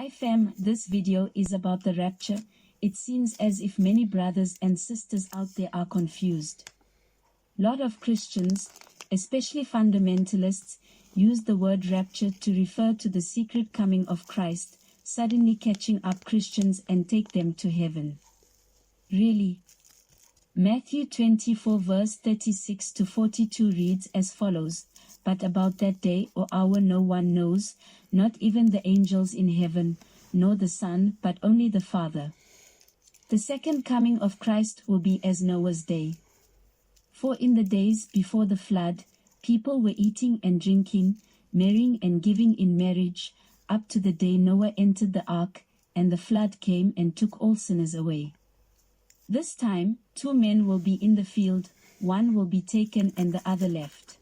Hi fam, this video is about the rapture. It seems as if many brothers and sisters out there are confused. Lot of Christians, especially fundamentalists, use the word rapture to refer to the secret coming of Christ, suddenly catching up Christians and take them to heaven. Really? Matthew 24 verse 36 to 42 reads as follows, "But about that day or hour no one knows, not even the angels in heaven, nor the Son, but only the Father." The second coming of Christ will be as Noah's day. For in the days before the flood, people were eating and drinking, marrying and giving in marriage, up to the day Noah entered the ark, and the flood came and took all sinners away. This time, 2 men will be in the field, one will be taken and the other left.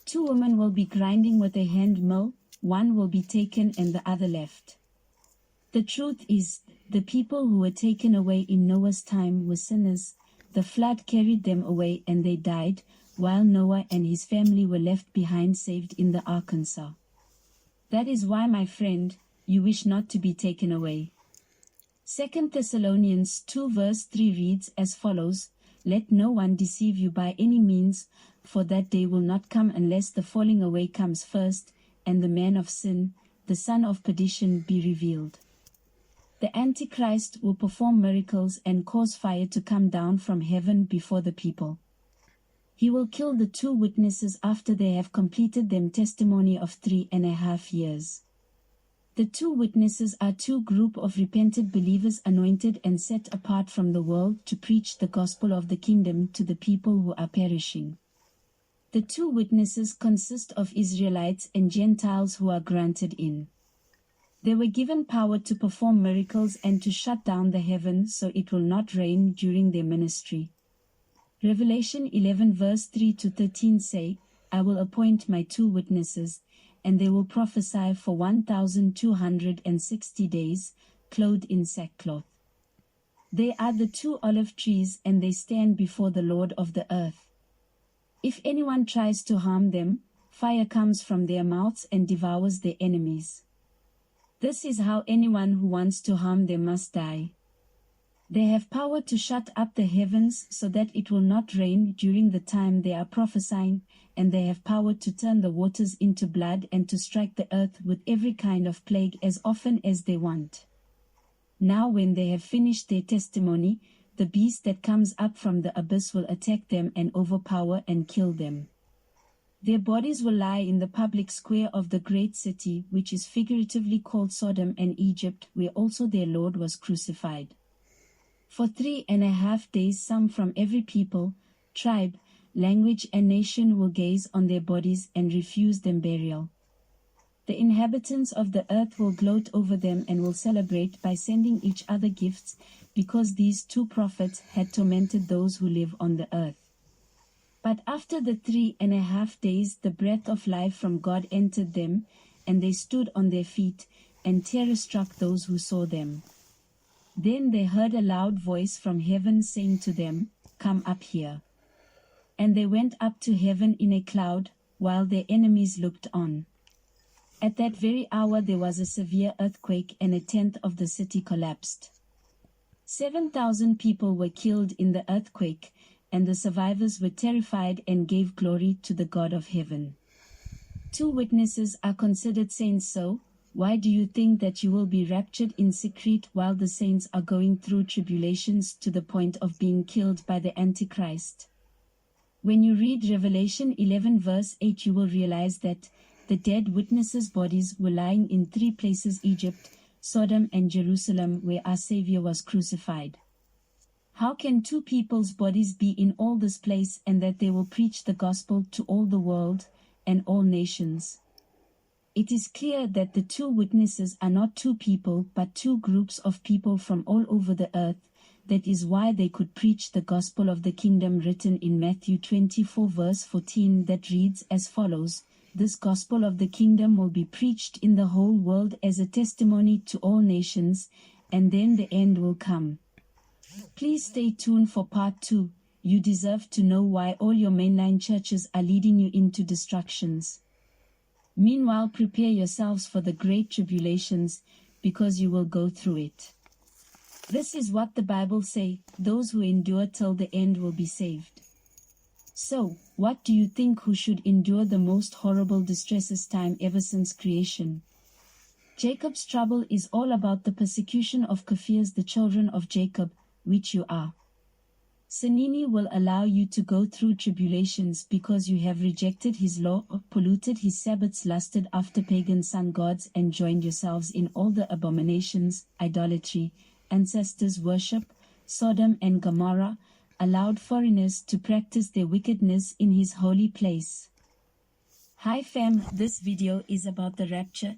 2 women will be grinding with a hand mill, one will be taken and the other left. The truth is, the people who were taken away in Noah's time were sinners. The flood carried them away and they died, while Noah and his family were left behind saved in the Arkansas. That is why, my friend, you wish not to be taken away. 2 Thessalonians 2 verse 3 reads as follows, "Let no one deceive you by any means, for that day will not come unless the falling away comes first, and the man of sin, the son of perdition, be revealed." The Antichrist will perform miracles and cause fire to come down from heaven before the people. He will kill the 2 witnesses after they have completed their testimony of 3.5 years. The 2 witnesses are 2 group of repentant believers anointed and set apart from the world to preach the gospel of the kingdom to the people who are perishing. The 2 witnesses consist of Israelites and Gentiles who are granted in. They were given power to perform miracles and to shut down the heaven so it will not rain during their ministry. Revelation 11 verse 3 to 13 say, "I will appoint my 2 witnesses, and they will prophesy for 1260 days, clothed in sackcloth. They are the 2 olive trees and they stand before the Lord of the earth. If anyone tries to harm them, fire comes from their mouths and devours their enemies. This is how anyone who wants to harm them must die." They have power to shut up the heavens so that it will not rain during the time they are prophesying, and they have power to turn the waters into blood and to strike the earth with every kind of plague as often as they want. Now when they have finished their testimony, the beast that comes up from the abyss will attack them and overpower and kill them. Their bodies will lie in the public square of the great city, which is figuratively called Sodom and Egypt, where also their Lord was crucified. For 3.5 days some from every people, tribe, language and nation will gaze on their bodies and refuse them burial. The inhabitants of the earth will gloat over them and will celebrate by sending each other gifts, because these 2 prophets had tormented those who live on the earth. But after the 3.5 days the breath of life from God entered them, and they stood on their feet, and terror struck those who saw them. Then they heard a loud voice from heaven saying to them, "Come up here." And they went up to heaven in a cloud, while their enemies looked on. At that very hour there was a severe earthquake and 1/10 of the city collapsed. 7,000 people were killed in the earthquake, and the survivors were terrified and gave glory to the God of heaven. 2 witnesses are considered saints, so why do you think that you will be raptured in secret while the saints are going through tribulations to the point of being killed by the Antichrist? When you read Revelation 11 verse 8 you will realize that the dead witnesses' bodies were lying in 3 places: Egypt, Sodom and Jerusalem, where our Savior was crucified. How can 2 people's bodies be in all this place and that they will preach the gospel to all the world and all nations? It is clear that the 2 witnesses are not 2 people but 2 groups of people from all over the earth. That is why they could preach the gospel of the kingdom written in Matthew 24 verse 14 that reads as follows, "This gospel of the kingdom will be preached in the whole world as a testimony to all nations, and then the end will come." Please stay tuned for part 2. You deserve to know why all your mainline churches are leading you into destructions. Meanwhile, prepare yourselves for the great tribulations, because you will go through it. This is what the Bible say, those who endure till the end will be saved. So, what do you think who should endure the most horrible distresses time ever since creation? Jacob's trouble is all about the persecution of Kafirs, the children of Jacob, which you are. Sinini will allow you to go through tribulations because you have rejected his law, polluted his Sabbaths, lusted after pagan sun gods, and joined yourselves in all the abominations, idolatry, ancestors' worship, Sodom and Gomorrah, allowed foreigners to practice their wickedness in his holy place. Hi fam, this video is about the rapture.